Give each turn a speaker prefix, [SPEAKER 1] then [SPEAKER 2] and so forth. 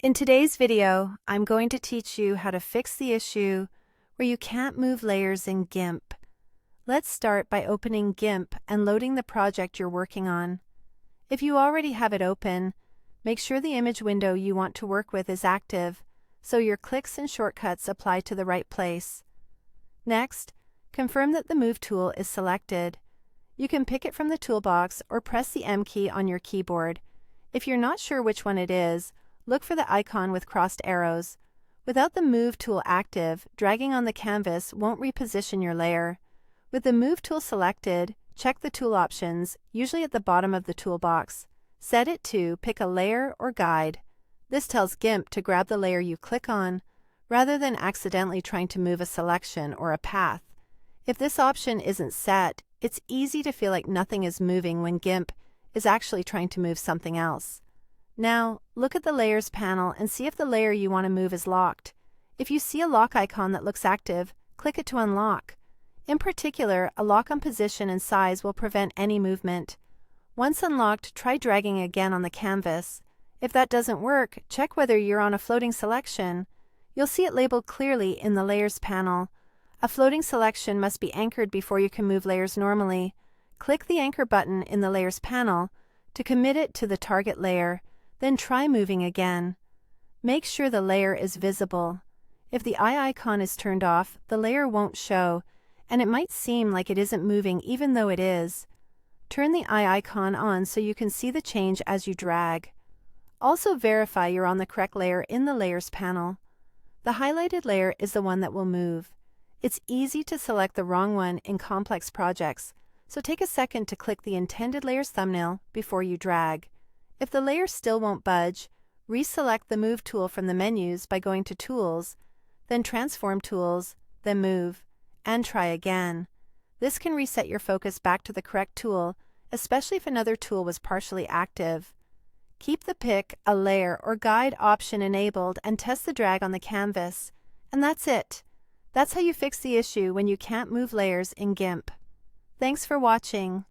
[SPEAKER 1] In today's video, I'm going to teach you how to fix the issue where you can't move layers in GIMP. Let's start by opening GIMP and loading the project you're working on. If you already have it open, make sure the image window you want to work with is active, so your clicks and shortcuts apply to the right place. Next, confirm that the Move tool is selected. You can pick it from the toolbox or press the M key on your keyboard. If you're not sure which one it is, look for the icon with crossed arrows. Without the Move tool active, dragging on the canvas won't reposition your layer. With the Move tool selected, check the tool options, usually at the bottom of the toolbox. Set it to Pick a Layer or Guide. This tells GIMP to grab the layer you click on, rather than accidentally trying to move a selection or a path. If this option isn't set, it's easy to feel like nothing is moving when GIMP is actually trying to move something else. Now, look at the Layers panel and see if the layer you want to move is locked. If you see a lock icon that looks active, click it to unlock. In particular, a lock on position and size will prevent any movement. Once unlocked, try dragging again on the canvas. If that doesn't work, check whether you're on a floating selection. You'll see it labeled clearly in the Layers panel. A floating selection must be anchored before you can move layers normally. Click the Anchor button in the Layers panel to commit it to the target layer. Then try moving again. Make sure the layer is visible. If the eye icon is turned off, the layer won't show, and it might seem like it isn't moving even though it is. Turn the eye icon on so you can see the change as you drag. Also verify you're on the correct layer in the Layers panel. The highlighted layer is the one that will move. It's easy to select the wrong one in complex projects, so take a second to click the intended layer's thumbnail before you drag. If the layer still won't budge, reselect the Move tool from the menus by going to Tools, then Transform Tools, then Move, and try again. This can reset your focus back to the correct tool, especially if another tool was partially active. Keep the Pick a Layer or Guide option enabled and test the drag on the canvas. And that's it. That's how you fix the issue when you can't move layers in GIMP. Thanks for watching.